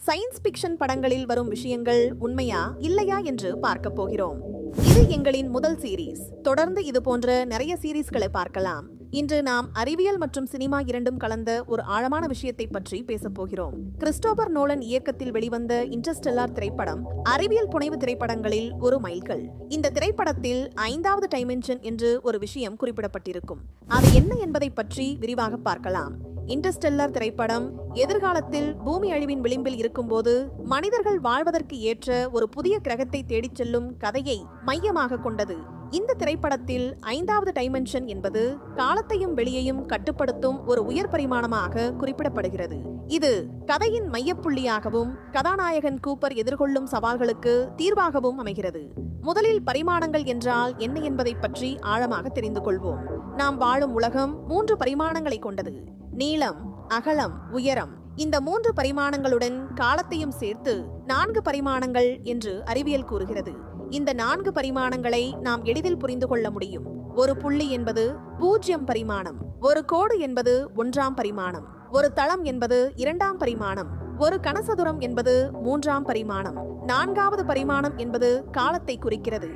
Science fiction படங்களில் வரும் விஷயங்கள் உண்மையா இல்லையா என்று பார்க்க போகிறோம். இது எங்களின் முதல் சீரீஸ். தொடர்ந்து இது போன்ற நிறைய சீரீஸ்களை பார்க்கலாம். இன்று நாம் அறிவியல் மற்றும் சினிமா இரண்டும் கலந்த ஒரு ஆழமான விஷயத்தை பற்றி பேசப் போகிறோம். கிறிஸ்டோபர் நோலன் இயக்கத்தில் வெளிவந்த இன்டர்ஸ்டெல்லார் திரைப்படம் அறிவியல் புனைவு திரைப்படங்களில் ஒரு மைல்கல். இந்த திரைப்படத்தில் 5வது டைமென்ஷன் என்று ஒரு விஷயம் குறிப்பிடப்பட்டிருக்கும். அது என்ன என்பதை பற்றி விரிவாக பார்க்கலாம். இன்டர்ஸ்டெல்லார் திரைப்படம் எதிர்காலத்தில் பூமி அழிவின் விளிம்பில் இருக்கும்போது மனிதர்கள் வாழ்வதற்கு ஏற்ற ஒரு புதிய கிரகத்தை தேடிச் செல்லும் கதையை மையமாக கொண்டது. இந்த திரைப்படத்தில் 5வது டைமென்ஷன் என்பது காலத்தையும் வெளியையும் கட்டுப்படுத்தும் ஒரு உயர் பரிமாணமாக குறிப்பிடப்படுகிறது. இது கதையின் மையப்புள்ளியாகவும் கதாநாயகன் கூப்பர் எதிர்கொள்ளும் சவால்களுக்கு தீர்வாகவும் அமைகிறது. முதலில் பரிமாணங்கள் என்றால் என்ன என்பதை பற்றி ஆழமாக தெரிந்து கொள்வோம். நாம் வாழும் உலகம் 3 பரிமாணங்களை கொண்டது. நீளம், அகலம், உயரம். இந்த 3 பரிமாணங்களுடன் காலத்தையும் சேர்த்து 4 பரிமாணங்கள் என்று அறிவியல் கூறுகிறது. இந்த 4 பரிமாணங்களை நாம் எளிதில் புரிந்து கொள்ள முடியும். ஒரு புள்ளி என்பது 0 பரிமாணம், ஒரு கோடு என்பது 1ஆம் பரிமாணம், ஒரு தளம் என்பது 2ஆம் பரிமாணம், ஒரு கனசதுரம் என்பது 3ஆம் பரிமாணம், 4வது பரிமாணம் என்பது காலத்தை குறிக்கிறது.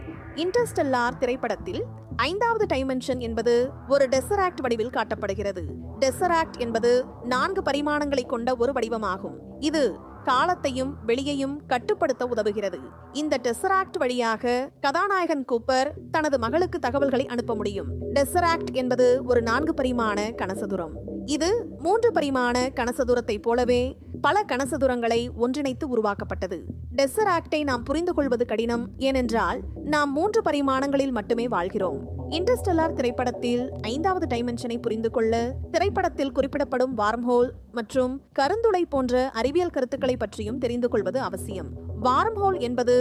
இன்டர்ஸ்டெல்லார் திரைப்படத்தில் 5வது டைமென்ஷன் என்பது ஒரு டெசராக்ட் வடிவில் காட்டப்படுகிறது. டெசராக்ட் என்பது 4 பரிமாணங்களை கொண்ட ஒரு வடிவமாகும். இது காலத்தையும் வெளியையும் கட்டுப்படுத்த உதவுகிறது. இந்த டெசராக்ட் வழியாக கதாநாயகன் கூப்பர் தனது மகளுக்கு தகவல்களை அனுப்ப முடியும். டெசராக்ட் என்பது ஒரு 4 பரிமாண கனசதுரம். இது 3 பரிமாண கனசதுரத்தை போலவே பல கனசதுரங்களை ஒன்றிணைத்து உருவாக்கப்பட்டது. டெசராக்டை நாம் புரிந்து கொள்வது கடினம், ஏனென்றால் நாம் 3 பரிமாணங்களில் மட்டுமே வாழ்கிறோம். இன்டர்ஸ்டெல்லார் திரைப்படத்தில் 5வது டைமென்ஷனை புரிந்து கொள்ள திரைப்படத்தில் குறிப்பிடப்படும் வார்ம்ஹோல் மற்றும் கருந்துளை போன்ற அறிவியல் கருத்துக்களை பற்றியும் தெரிந்து கொள்வது அவசியம். வார்ம்ஹோல் என்பது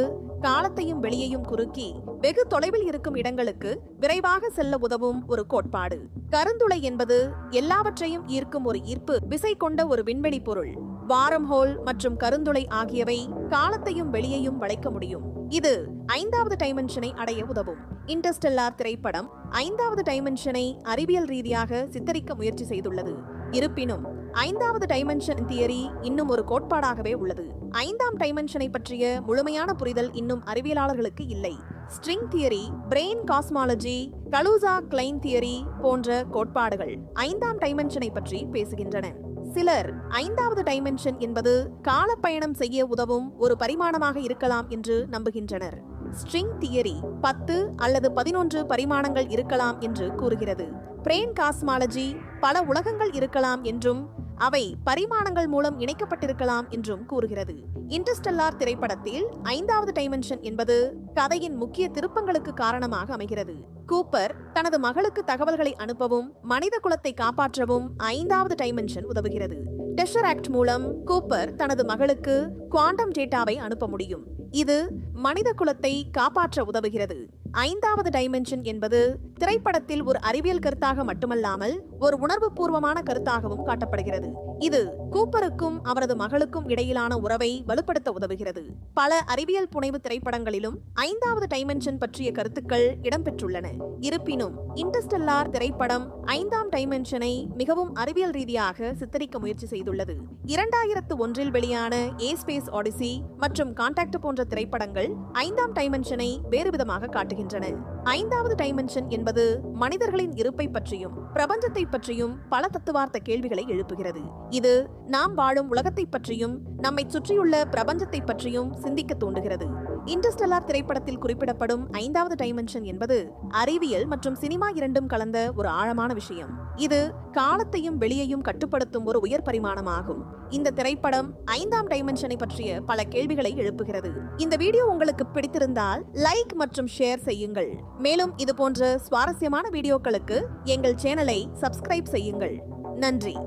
காலத்தையும் வெளியையும் குறுக்கி வெகு தொலைவில் இருக்கும் இடங்களுக்கு விரைவாக செல்ல உதவும் ஒரு கோட்பாடு. கருந்துளை என்பது எல்லாவற்றையும் ஈர்க்கும் ஒரு ஈர்ப்பு விசை கொண்ட ஒரு விண்வெளி பொருள். வார்ம்ஹோல் மற்றும் கருந்துளை ஆகியவை காலத்தையும் வெளியையும் வளைக்க முடியும். இது 5வது டைமென்ஷனை அடைய உதவும். இன்டர்ஸ்டெல்லார் திரைப்படம் 5வது டைமென்ஷனை அறிவியல் ரீதியாக சித்தரிக்க முயற்சி செய்துள்ளது. இருப்பினும் 5வது டைமென்ஷன் தியரி இன்னும் ஒரு கோட்பாடாகவே உள்ளது. 5ஆம் டைமென்ஷனை பற்றிய முழுமையான புரிதல் இன்னும் அறிவியலாளர்களுக்கு இல்லை. String theory, brane cosmology, Kaluza Klein theory போன்ற கோட்பாடுகள் 5ஆம் டைமென்ஷனை பற்றி பேசுகின்றன. சிலர் 5வது டைமென்ஷன் என்பது காலப்பயணம் செய்ய உதவும் ஒரு பரிமாணமாக இருக்கலாம் என்று நம்புகின்றனர். ஸ்ட்ரிங் தியரி 10 அல்லது 11 பரிமாணங்கள் இருக்கலாம் என்று கூறுகிறது. பிரெயின் காஸ்மாலஜி பல உலகங்கள் இருக்கலாம் என்றும் அவை பரிமாணங்கள் மூலம் இணைக்கப்பட்டிருக்கலாம் என்றும் கூறுகிறது. இன்டர்ஸ்டெல்லார் திரைப்படத்தில் 5வது டைமென்ஷன் என்பது கதையின் முக்கிய திருப்பங்களுக்கு காரணமாக அமைகிறது. கூப்பர் தனது மகளுக்கு தகவல்களை அனுப்பவும் மனித குலத்தை காப்பாற்றவும் 5வது டைமென்ஷன் உதவுகிறது. டெசராக்ட் மூலம் கூப்பர் தனது மகளுக்கு குவாண்டம் டேட்டாவை அனுப்ப முடியும். இது மனித குலத்தை காப்பாற்ற உதவுகிறது. 5வது டைமென்ஷன் என்பது திரைப்படத்தில் ஒரு அறிவியல் கருத்தாக மட்டுமல்லாமல் ஒரு உணர்வு பூர்வமான கருத்தாகவும் காட்டப்படுகிறது. இது கூப்பருக்கும் அவரது மகளுக்கும் இடையிலான உறவை வலுப்படுத்த உதவுகிறது. பல அறிவியல் புனைவு திரைப்படங்களிலும் 5வது டைமென்ஷன் பற்றிய கருத்துக்கள் இடம்பெற்றுள்ளன. இருப்பினும் இன்டர்ஸ்டெல்லார் திரைப்படம் 5ஆம் டைமென்ஷனை மிகவும் அறிவியல் ரீதியாக சித்தரிக்க முயற்சி செய்துள்ளது. 2001இல் வெளியான ஏ ஸ்பேஸ் ஆடிசி மற்றும் கான்டாக்ட் போன்ற திரைப்படங்கள் 5ஆம் டைமென்ஷனை வேறு விதமாக காட்டுகின்றன. 5வது டைமென்ஷன் என்பது மனிதர்களின் இருப்பை பற்றியும் பிரபஞ்சத்தை பற்றியும் பல தத்துவார்த்த கேள்விகளை எழுப்புகிறது. இது நாம் வாழும் உலகத்தை பற்றியும் நம்மை சுற்றியுள்ள பிரபஞ்சத்தை பற்றியும் சிந்திக்க தூண்டுகிறது. இன்டர்ஸ்டெல்லார் திரைப்படத்தில் குறிப்பிடப்படும் 5வது டைமென்ஷன் என்பது அறிவியல் மற்றும் சினிமா இரண்டும் கலந்த ஒரு ஆழமான விஷயம். இது காலத்தையும் வெளியையும் கட்டுப்படுத்தும் ஒரு உயர் பரிமாணமாகும். இந்த திரைப்படம் 5ஆம் டைமென்ஷனை பற்றிய பல கேள்விகளை எழுப்புகிறது. இந்த வீடியோ உங்களுக்கு பிடித்திருந்தால் லைக் மற்றும் ஷேர் செய்யுங்கள். மேலும் இது போன்ற சுவாரஸ்யமான வீடியோக்களுக்கு எங்கள் சேனலை சப்ஸ்கிரைப் செய்யுங்கள். நன்றி.